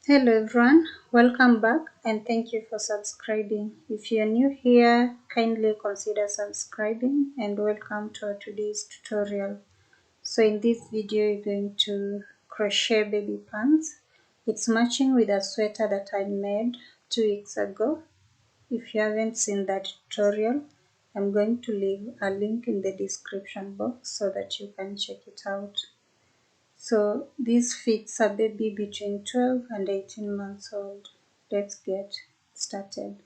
Hello everyone, welcome back and thank you for subscribing. If you're new here, kindly consider subscribing and welcome to today's tutorial. So in this video, you're going to crochet baby pants. It's matching with a sweater that I made 2 weeks ago. If you haven't seen that tutorial, I'm going to leave a link in the description box so that you can check it out. So this fits a baby between 12 and 18 months old. Let's get started.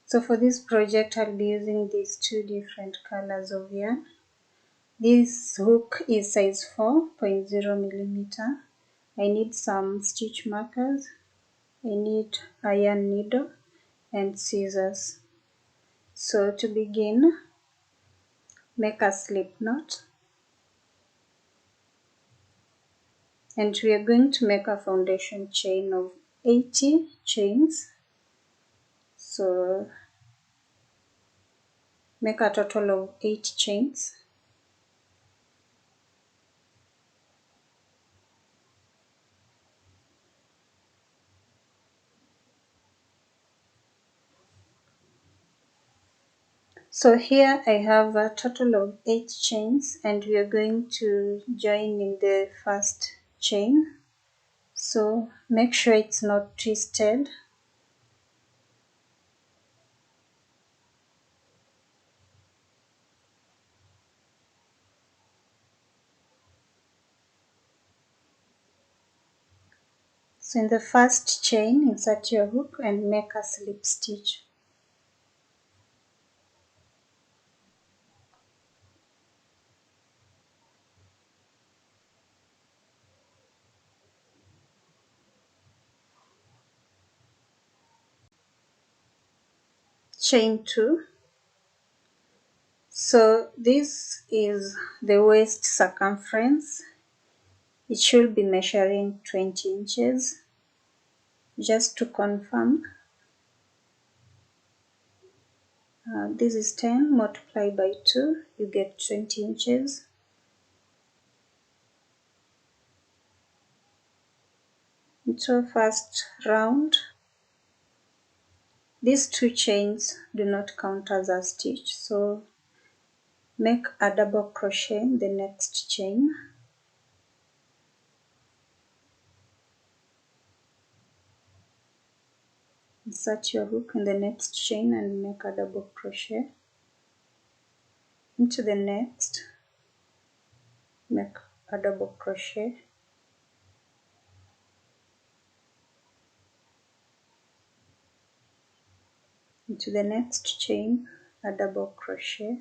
So for this project, I'll be using these 2 different colors of yarn. This hook is size 4.0 millimeter. I need some stitch markers. I need a yarn needle and scissors. So to begin, make a slip knot. And we are going to make a foundation chain of 80 chains. So make a total of 8 chains. So here I have a total of 8 chains and we are going to join in the first chain. So make sure it's not twisted. So in the first chain, insert your hook and make a slip stitch. Chain 2. So this is the waist circumference. It should be measuring 20 inches. Just to confirm, this is 10 multiplied by 2, you get 20 inches. So first round, these 2 chains do not count as a stitch, so make a double crochet in the next chain. Insert your hook in the next chain and make a double crochet. Into the next, make a double crochet. Into the next chain, a double crochet.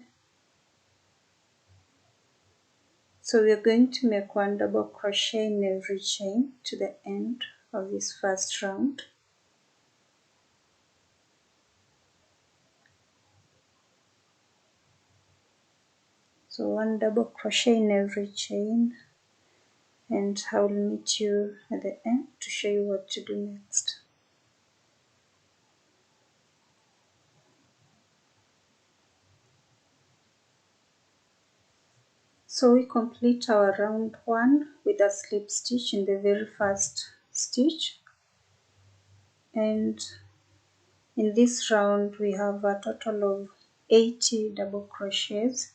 So we're going to make 1 double crochet in every chain to the end of this first round. So 1 double crochet in every chain, and I will meet you at the end to show you what to do next. So we complete our round 1 with a slip stitch in the very first stitch, and in this round we have a total of 80 double crochets.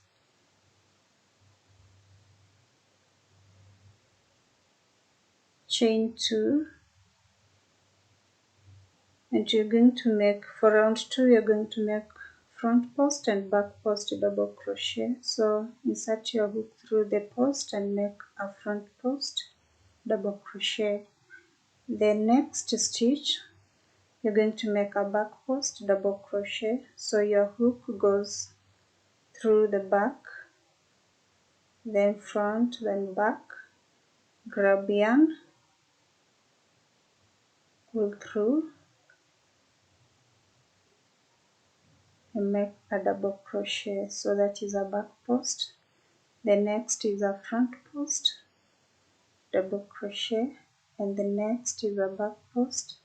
Chain 2, and you're going to make, for round 2 you're going to make front post and back post double crochet. So insert your hook through the post and make a front post double crochet. The next stitch you're going to make a back post double crochet, so your hook goes through the back, then front, then back, grab yarn, pull through and make a double crochet. So that is a back post. The next is a front post double crochet, and the next is a back post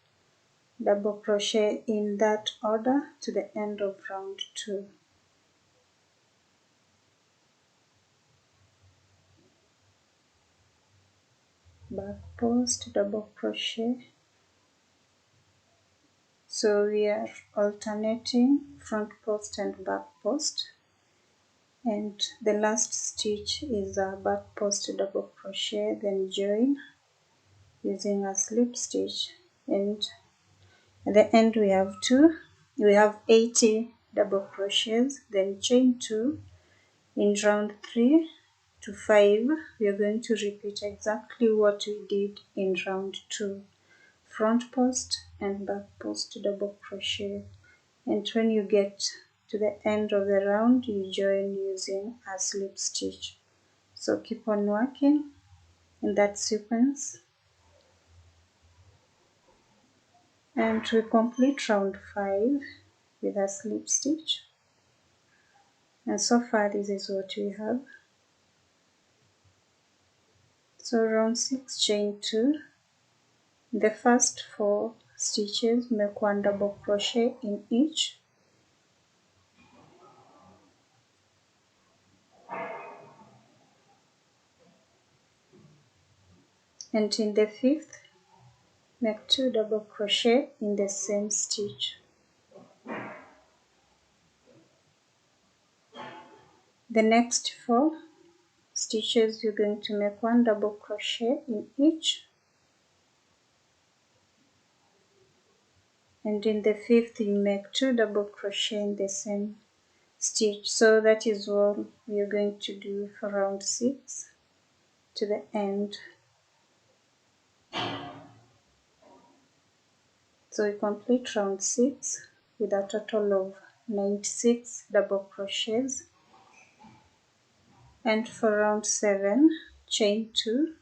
double crochet, in that order to the end of round 2. Back back post, double crochet. So we are alternating front post and back post, and the last stitch is a back post double crochet, then join using a slip stitch, and at the end we have 80 double crochets, then chain 2. In round 3 to 5 we are going to repeat exactly what we did in round 2, front post and back post double crochet, and when you get to the end of the round you join using a slip stitch. So keep on working in that sequence, and we complete round 5 with a slip stitch. And so far this is what we have. So round 6, chain 2. The first 4 stitches make 1 double crochet in each, and in the 5th make 2 double crochet in the same stitch. The next 4 stitches you're going to make 1 double crochet in each, and in the 5th you make 2 double crochet in the same stitch. So that is what we are going to do for round 6 to the end. So we complete round 6 with a total of 96 double crochets, and for round 7, chain 2,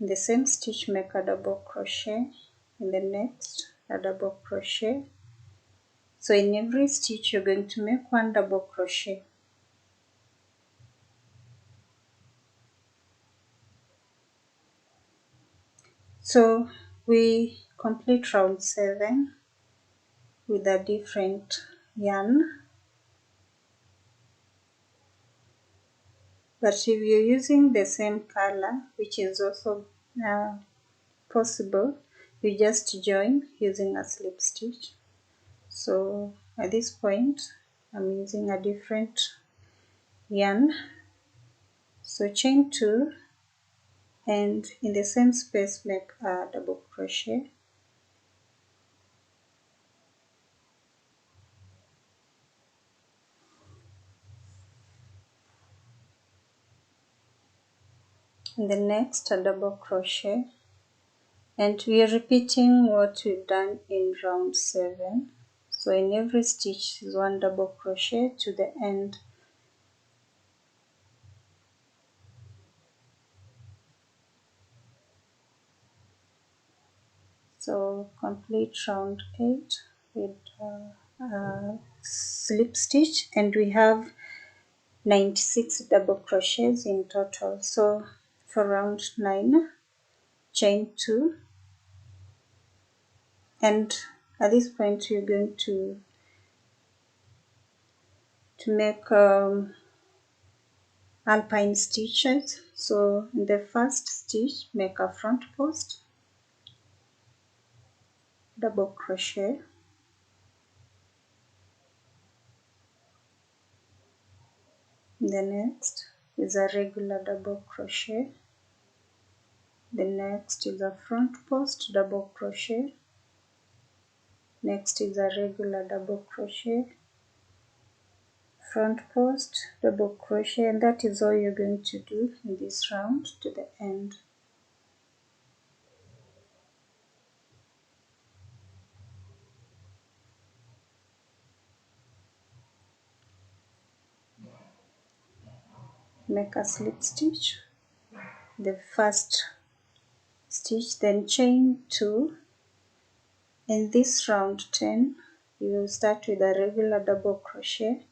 in the same stitch make a double crochet, in the next a double crochet. So in every stitch you're going to make 1 double crochet. So we complete round 7 with a different yarn, but if you're using the same color, which is also possible, you just join using a slip stitch. So at this point I'm using a different yarn, so chain 2 and in the same space make a double crochet, in the next a double crochet, and we are repeating what we've done in round 7. So in every stitch is 1 double crochet to the end. So complete round 8 with a slip stitch, and we have 96 double crochets in total. So for round 9, chain 2, and at this point you're going to make alpine stitches. So in the first stitch make a front post, double crochet, the next is a regular double crochet, the next is a front post, double crochet, next is a regular double crochet, front post, double crochet, and that is all you're going to do in this round to the end. Make a slip stitch, the first stitch, then chain 2. In this round 10 you will start with a regular double crochet,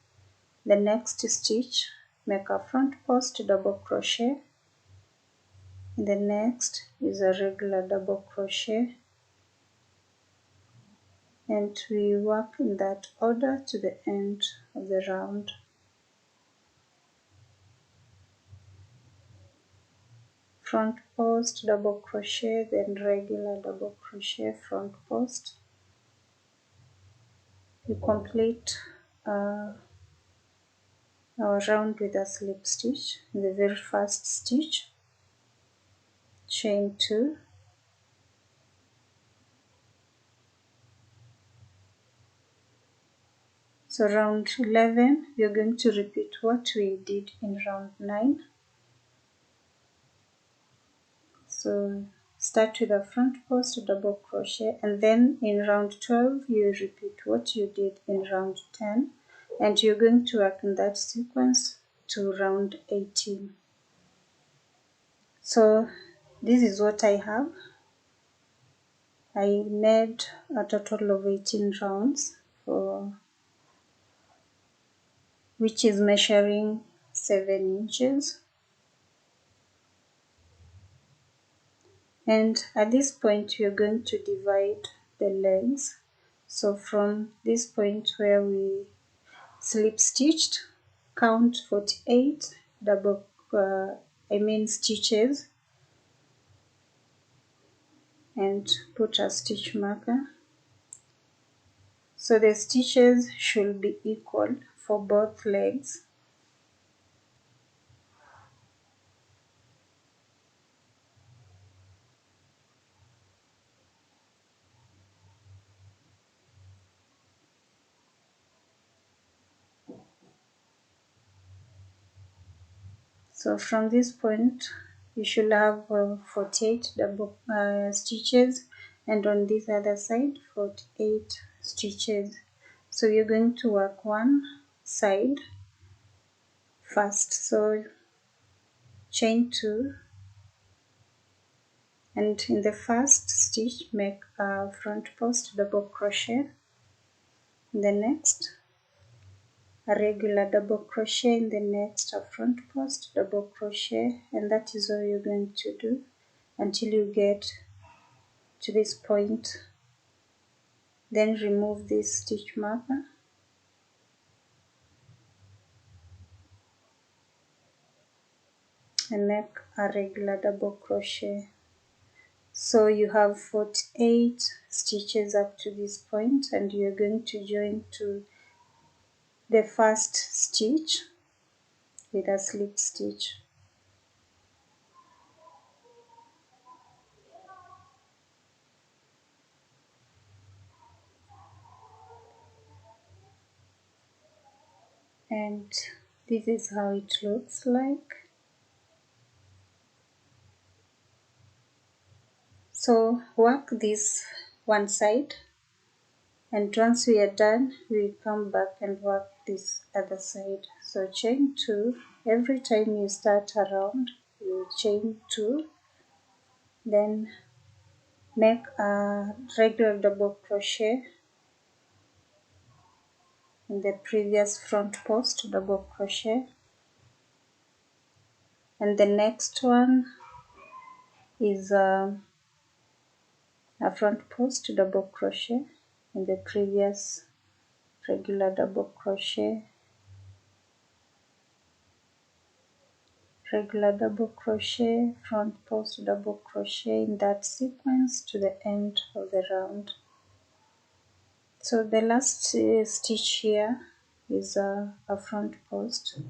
the next stitch make a front post, double crochet, the next is a regular double crochet, and we work in that order to the end of the round. front post, double crochet, then regular double crochet, front post. You complete our round with a slip stitch in the very first stitch, chain 2, so round 11 we are going to repeat what we did in round 9. So start with the front post, double crochet, and then in round 12 you repeat what you did in round 10, and you're going to work in that sequence to round 18. So this is what I have. I made a total of 18 rounds, which is measuring 7 inches. And at this point we are going to divide the legs. So from this point where we slip stitched, count 48 stitches, and put a stitch marker. So the stitches should be equal for both legs. So from this point you should have 48 double stitches, and on this other side 48 stitches. So you're going to work one side first. So chain 2, and in the first stitch make a front post double crochet, in the next a regular double crochet, in the next a front post double crochet, and that is all you're going to do until you get to this point. Then remove this stitch marker and make a regular double crochet. So you have 48 stitches up to this point, and you're going to join to the first stitch with a slip stitch. And this is how it looks like. So work this one side, and once we are done we come back and work this other side. So chain 2, every time you start a round you chain 2, then make a regular double crochet in the previous front post double crochet, and the next one is a front post double crochet in the previous regular double crochet, regular double crochet, front post double crochet, in that sequence to the end of the round. So the last stitch here is a front post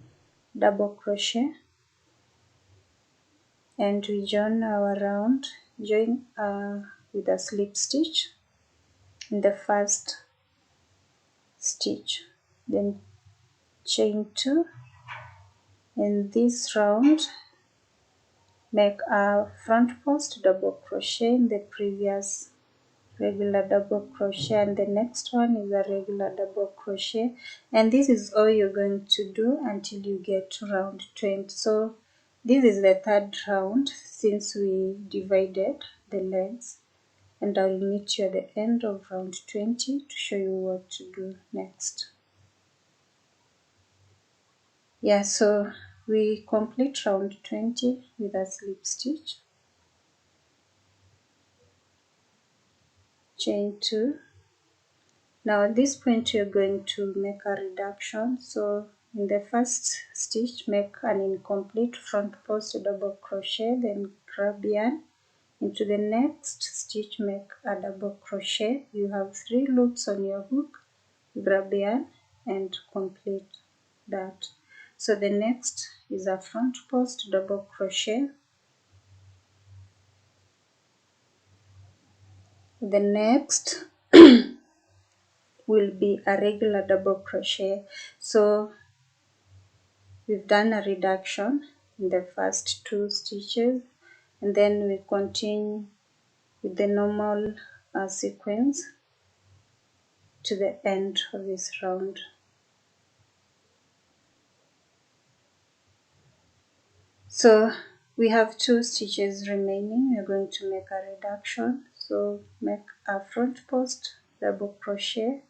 double crochet, and we join our round, with a slip stitch in the first stitch, then chain 2. In this round make a front post double crochet in the previous regular double crochet, and the next one is a regular double crochet, and this is all you're going to do until you get to round 20. So this is the third round since we divided the legs, and I'll meet you at the end of round 20 to show you what to do next. Yeah, so we complete round 20 with a slip stitch, chain 2. Now at this point you're going to make a reduction, so in the first stitch make an incomplete front post double crochet, then grab yarn. Into the next stitch make a double crochet. You have 3 loops on your hook, grab yarn and complete that. So the next is a front post double crochet. The next will be a regular double crochet. So we've done a reduction in the first 2 stitches, and then we continue with the normal sequence to the end of this round. So we have 2 stitches remaining. We're going to make a reduction. So make a front post double crochet,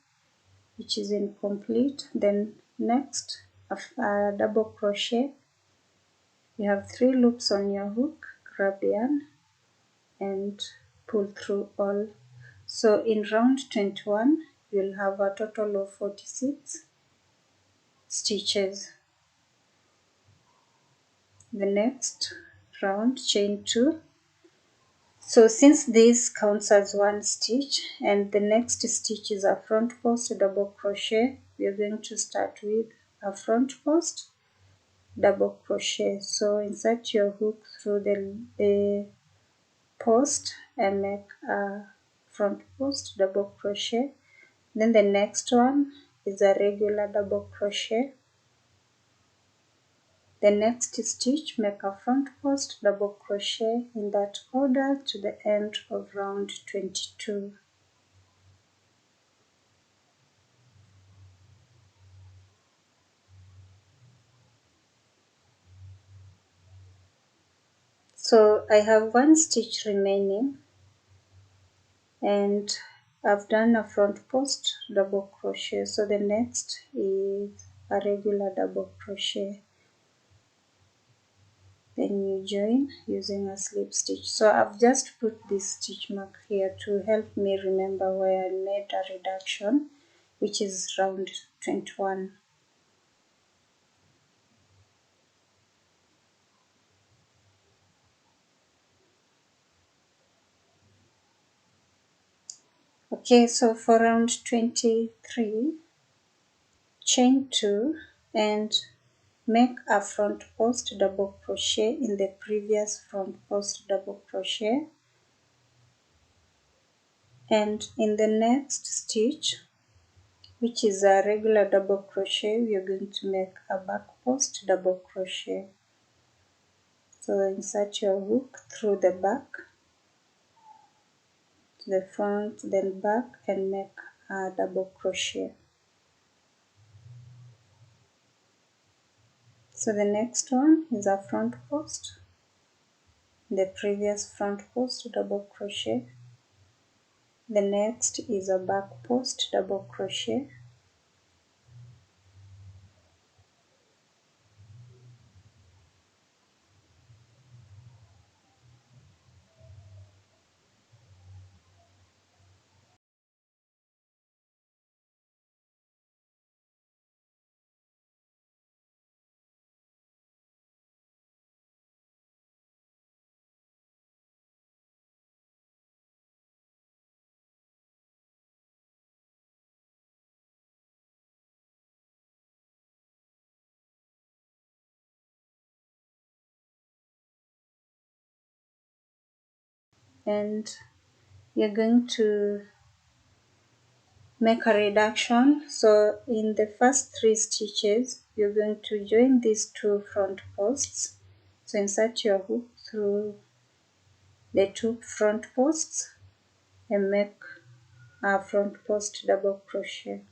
which is incomplete. Then next a double crochet. You have 3 loops on your hook, grab yarn and pull through all. So in round 21 you'll have a total of 46 stitches. The next round, chain 2. So since this counts as 1 stitch and the next stitch is a front post double crochet, we are going to start with a front post double crochet. So insert your hook through the post and make a front post double crochet. Then the next one is a regular double crochet. The next stitch make a front post double crochet in that order to the end of round 22. So I have 1 stitch remaining and I've done a front post double crochet. So the next is a regular double crochet. Then you join using a slip stitch. So I've just put this stitch mark here to help me remember where I made a reduction, which is round 21. Okay, so for round 23, chain 2 and make a front post double crochet in the previous front post double crochet, and in the next stitch, which is a regular double crochet, we are going to make a back post double crochet. So insert your hook through the back to the front, then back, and make a double crochet. So the next one is a front post, the previous front post double crochet. The next is a back post double crochet. And you're going to make a reduction. So in the first 3 stitches you're going to join these 2 front posts. So insert your hook through the 2 front posts and make a front post double crochet.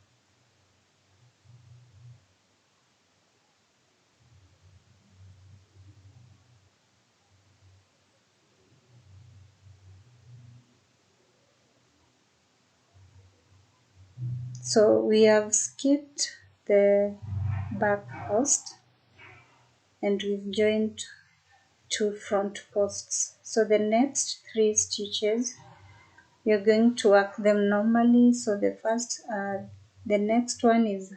So we have skipped the back post and we've joined 2 front posts. So the next 3 stitches you're going to work them normally. So the next one is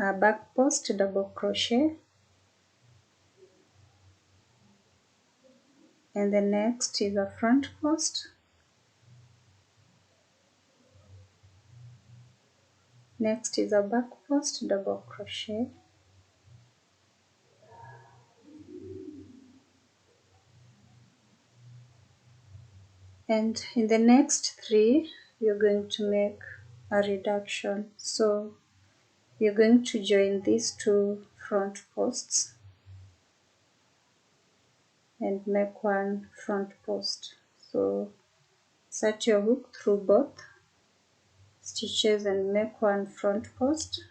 a back post double crochet, and the next is a front post, next is a back post double crochet, and in the next three you're going to make a reduction. So you're going to join these two front posts and make one front post. So set your hook through both stitches and make one front post.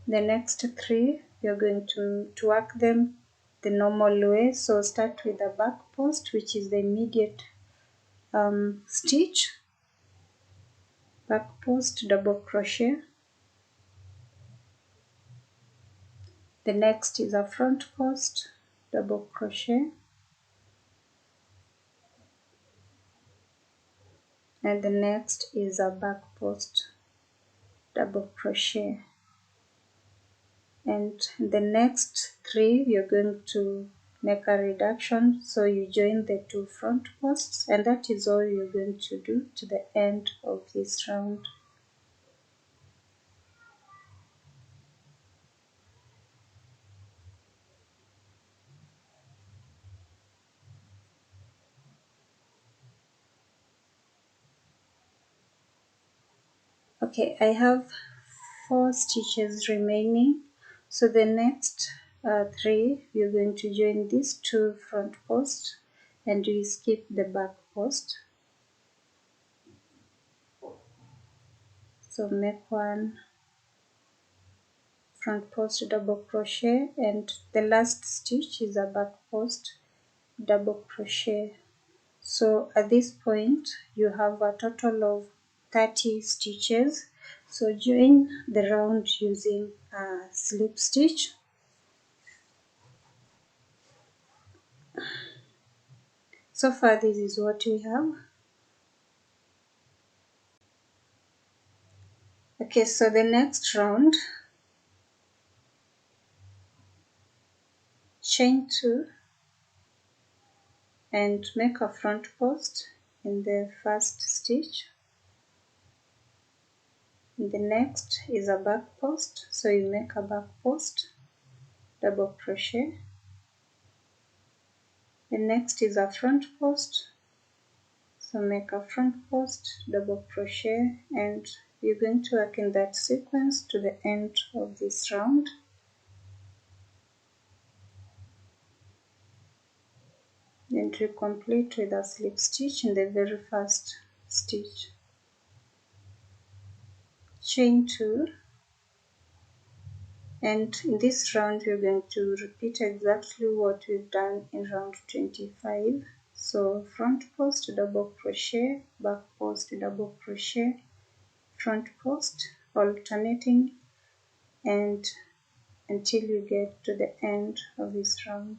The next three you're going to work them the normal way. So start with the back post, which is the immediate stitch, back post double crochet. The next is a front post double crochet, and the next is a back post double crochet. And the next three you're going to make a reduction, so you join the two front posts, and that is all you're going to do to the end of this round. Okay, I have 4 stitches remaining, so the next three you're going to join these two front posts and you skip the back post. So make one front post double crochet, and the last stitch is a back post double crochet. So at this point you have a total of 30 stitches. So join the round using a slip stitch. So far this is what we have. Okay, so the next round, chain 2 and make a front post in the first stitch. The next is a back post, so you make a back post double crochet. The next is a front post, so make a front post double crochet, and you're going to work in that sequence to the end of this round. Then to complete with a slip stitch in the very first stitch. Chain 2, and in this round we're going to repeat exactly what we've done in round 25. So front post double crochet, back post double crochet, front post, alternating, and until you get to the end of this round.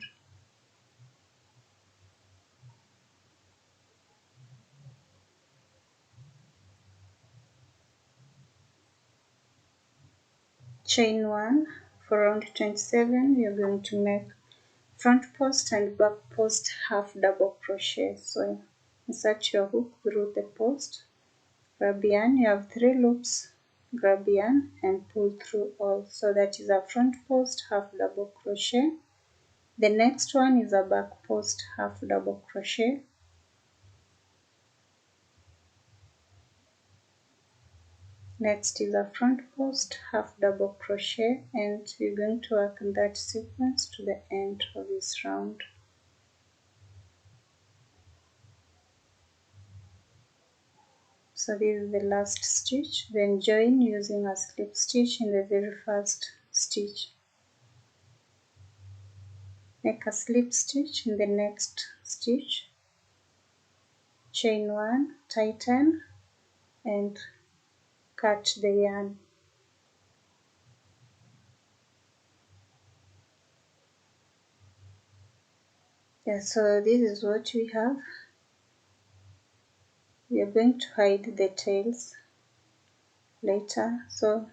Chain 1. For round 27 you're going to make front post and back post half double crochet. So insert your hook through the post, grab yarn, you have 3 loops, grab yarn and pull through all. So that is a front post half double crochet. The next one is a back post half double crochet. Next is a front post half double crochet, and we're going to work in that sequence to the end of this round. So this is the last stitch, then join using a slip stitch in the very first stitch. Make a slip stitch in the next stitch, chain 1, tighten and cut the yarn. Yeah, so this is what we have. we are going to hide the tails later. So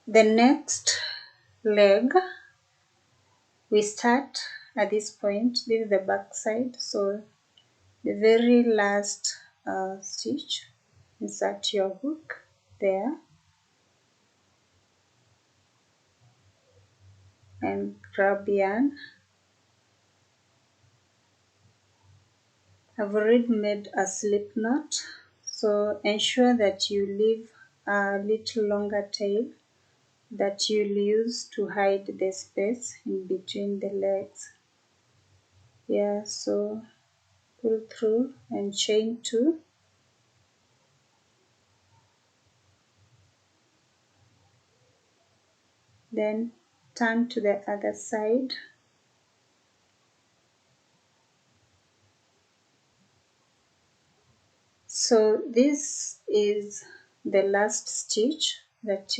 the next leg, we start at this point. This is the back side. So the very last stitch, insert your hook there and grab yarn. I've already made a slip knot, so ensure that you leave a little longer tail that you'll use to hide the space in between the legs. Yeah, so pull through and chain 2. Then turn to the other side. So this is the last stitch that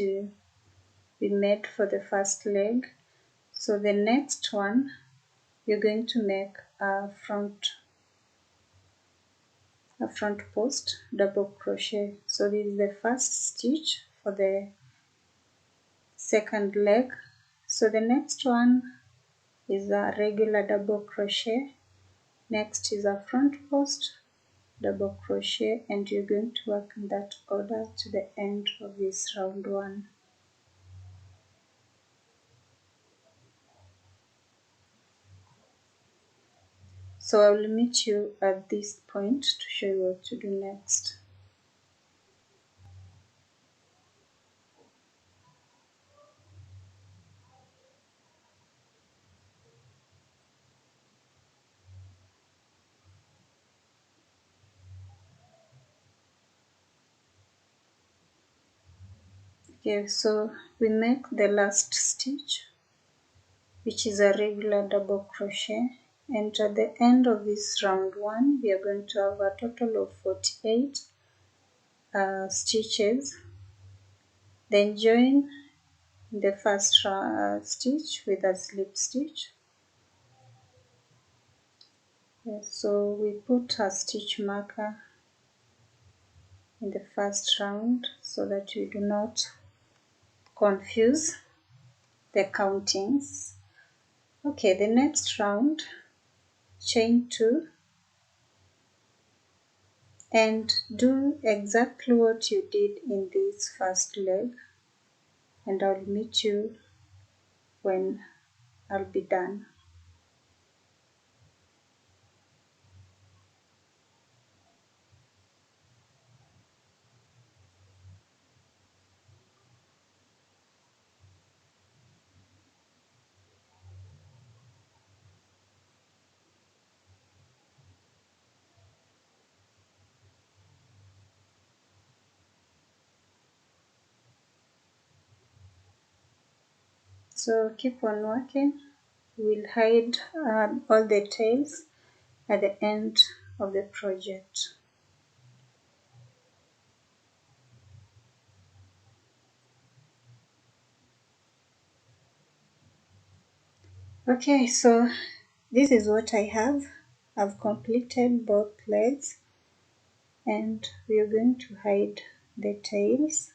we made for the first leg. So the next one, you're going to make a front post double crochet. So this is the first stitch for the second leg. So the next one is a regular double crochet. Next is a front post double crochet, and you're going to work in that order to the end of this round 1. So I will meet you at this point to show you what to do next. Okay, so we make the last stitch, which is a regular double crochet, and at the end of this round 1 we are going to have a total of 48 stitches. Then join the first stitch with a slip stitch. Yes, so we put a stitch marker in the first round so that we do not confuse the countings. Okay, the next round, chain 2 and do exactly what you did in this first leg, and I'll meet you when I'll be done. So keep on working. We'll hide all the tails at the end of the project. Okay, so this is what I have. I've completed both legs and we are going to hide the tails.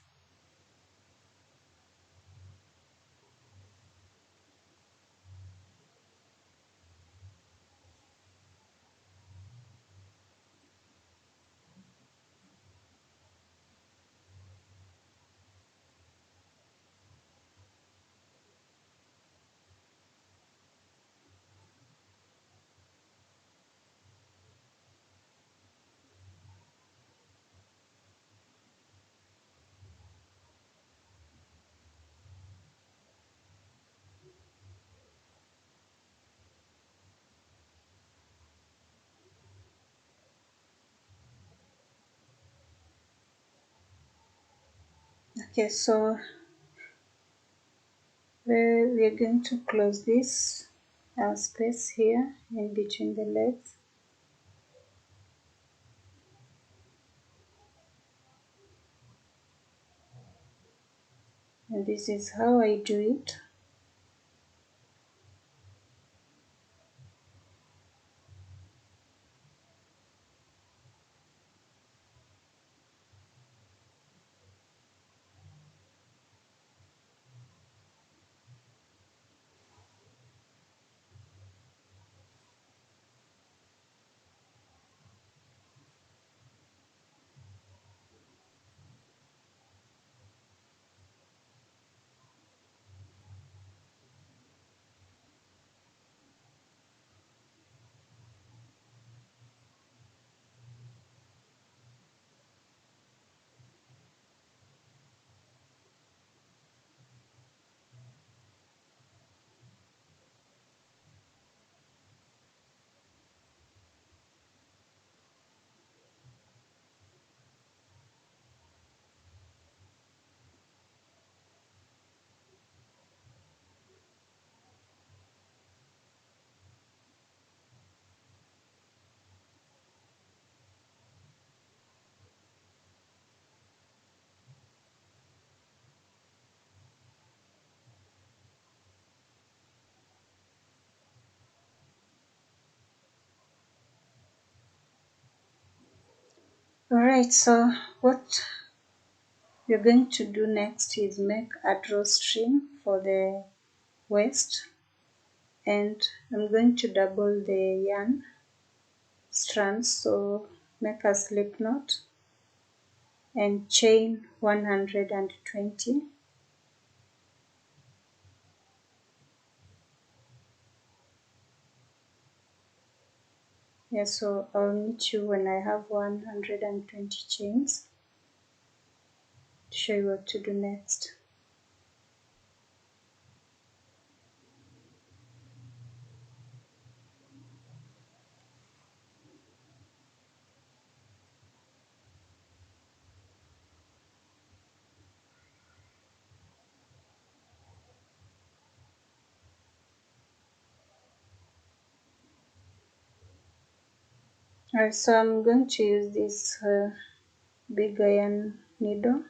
Okay, so we are going to close this space here in between the legs. And this is how I do it. Alright, so what we're going to do next is make a drawstring for the waist, and I'm going to double the yarn strands, so make a slip knot and chain 120. Yeah, so I'll meet you when I have 120 chains to show you what to do next. Alright, so I'm going to use this big iron needle.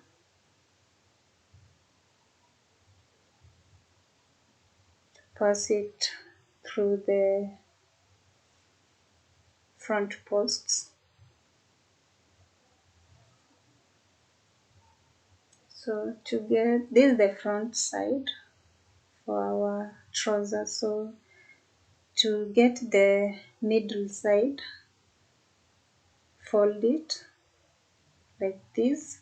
Pass it through the front posts. So to get, this is the front side for our trouser. So to get the middle side, fold it like this.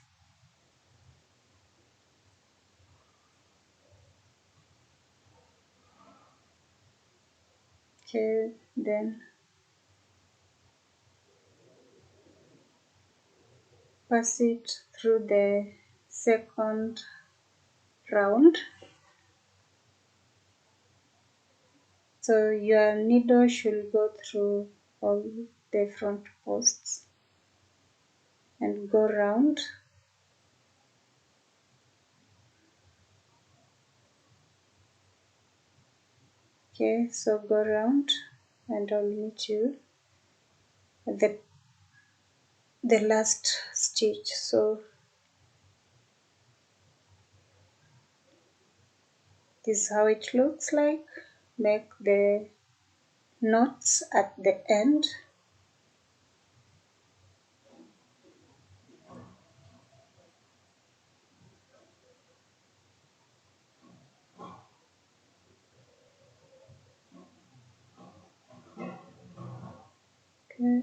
Okay, then pass it through the second round. So your needle should go through all the front posts and go round. Okay, so go round and I'll meet you at the last stitch. So this is how it looks like. Make the knots at the end. Okay.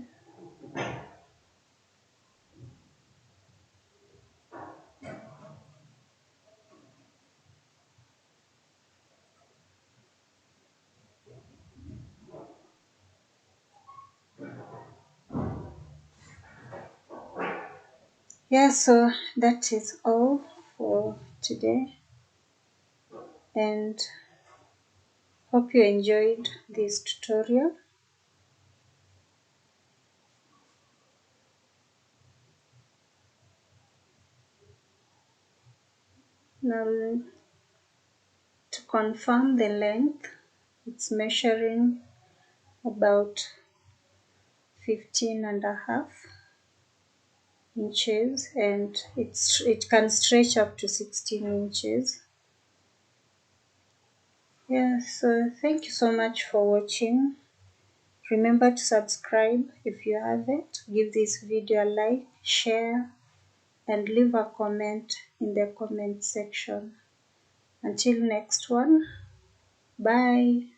Yeah, so that is all for today, and hope you enjoyed this tutorial. Now to confirm the length, it's measuring about 15.5 inches, and it can stretch up to 16 inches. Yeah, so thank you so much for watching. Remember to subscribe if you haven't. Give this video a like, share, and leave a comment in the comment section. Until next one, bye.